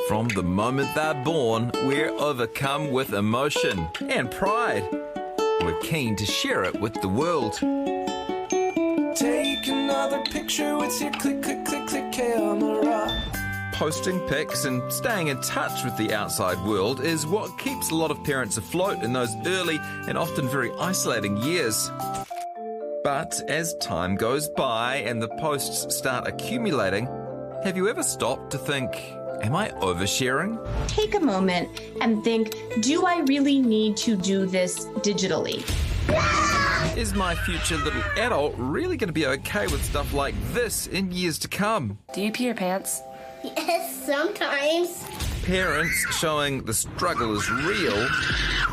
From the moment they're born, we're overcome with emotion and pride. We're keen to share it with the world. Take another picture with your click, click, click, click camera. Posting pics and staying in touch with the outside world is what keeps a lot of parents afloat in those early and often very isolating years. But as time goes by and the posts start accumulating, have you ever stopped to think, am I oversharing? Take a moment and think, do I really need to do this digitally? Is my future little adult really going to be okay with stuff like this in years to come? Do you pee your pants? Yes, sometimes. Parents showing the struggle is real.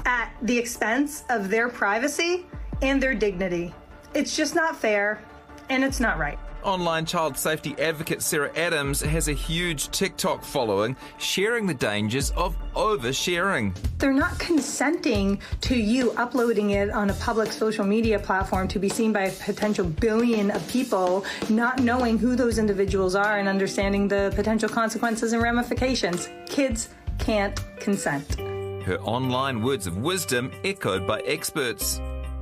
At the expense of their privacy and their dignity. It's just not fair, and it's not right. Online child safety advocate Sarah Adams has a huge TikTok following, sharing the dangers of oversharing. They're not consenting to you uploading it on a public social media platform to be seen by a potential billion of people, not knowing who those individuals are and understanding the potential consequences and ramifications. Kids can't consent. Her online words of wisdom echoed by experts.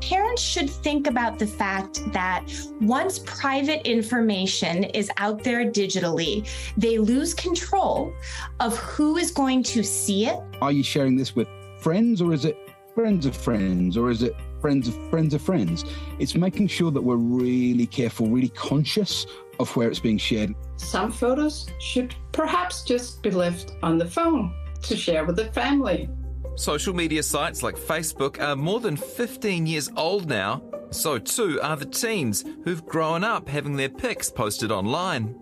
Parents should think about the fact that once private information is out there digitally, they lose control of who is going to see it. Are you sharing this with friends, or is it friends of friends, or is it friends of friends of friends? It's making sure that we're really careful, really conscious of where it's being shared. Some photos should perhaps just be left on the phone to share with the family. Social media sites like Facebook are more than 15 years old now. So too are the teens who've grown up having their pics posted online.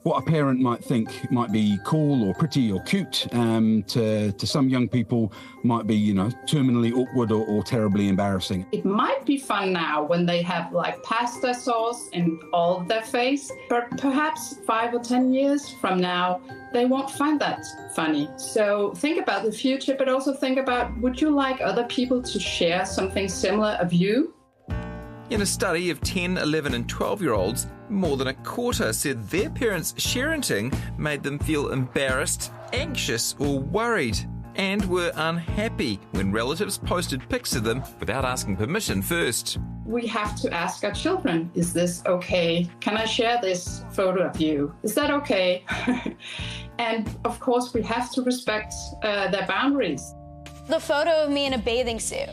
What a parent might think might be cool or pretty or cute, to some young people might be, terminally awkward or terribly embarrassing. It might be fun now when they have like pasta sauce in all of their face, but perhaps 5 or 10 years from now, they won't find that funny. So think about the future, but also think about, would you like other people to share something similar of you? In a study of 10, 11 and 12-year-olds, more than a quarter said their parents' sharenting made them feel embarrassed, anxious or worried, and were unhappy when relatives posted pics of them without asking permission first. We have to ask our children, is this okay? Can I share this photo of you? Is that okay? And of course, we have to respect their boundaries. The photo of me in a bathing suit.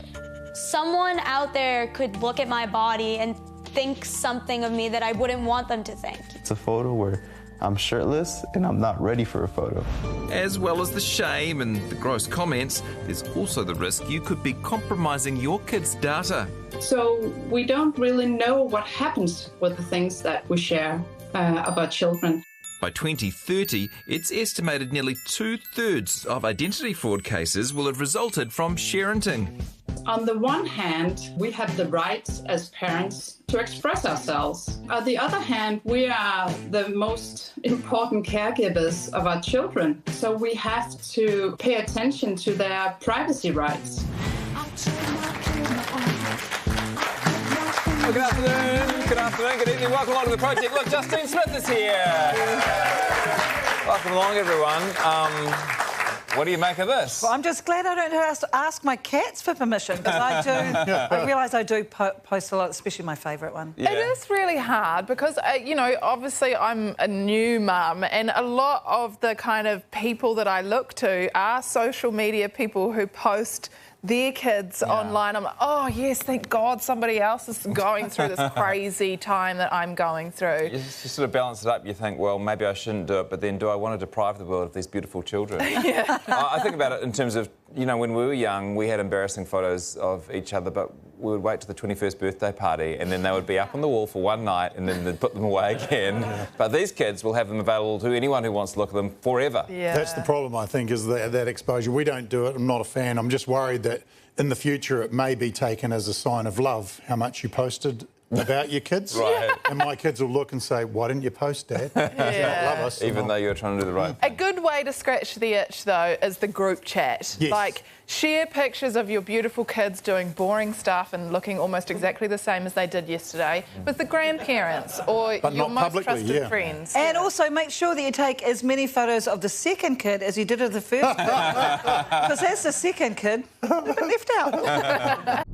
Someone out there could look at my body and think something of me that I wouldn't want them to think. It's a photo where I'm shirtless and I'm not ready for a photo. As well as the shame and the gross comments, there's also the risk you could be compromising your kids' data. So we don't really know what happens with the things that we share of our children. By 2030, it's estimated nearly 2/3 of identity fraud cases will have resulted from sharenting. On the one hand, we have the right as parents to express ourselves. On the other hand, we are the most important caregivers of our children, so we have to pay attention to their privacy rights. Well, good afternoon, good evening. Welcome along to the project. Look, Justine Smith is here. Welcome along, everyone. What do you make of this? Well, I'm just glad I don't have to ask my cats for permission, because I do. I realise I do post a lot, especially my favourite one. Yeah. It is really hard because, obviously I'm a new mum, and a lot of the kind of people that I look to are social media people who post their kids online. I'm like, oh, yes, thank God somebody else is going through this crazy time that I'm going through. You sort of balance it up. You think, well, maybe I shouldn't do it, but then do I want to deprive the world of these beautiful children? Yeah. I think about it in terms of, when we were young, we had embarrassing photos of each other, but we would wait to the 21st birthday party, and then they would be up on the wall for one night, and then they'd put them away again. But these kids will have them available to anyone who wants to look at them forever. Yeah. That's the problem, I think, is that exposure. We don't do it. I'm not a fan. I'm just worried that in the future it may be taken as a sign of love, how much you posted about your kids. Right. And my kids will look and say, why didn't you post, Dad? Yeah. Love us. Even though you're trying to do the right A thing. good way to scratch the itch, though, is the group chat. Yes. Like, share pictures of your beautiful kids doing boring stuff and looking almost exactly the same as they did yesterday with the grandparents or But your not most publicly, trusted yeah. friends. And also make sure that you take as many photos of the second kid as you did of the first kid. Because as the second kid, you've been left out.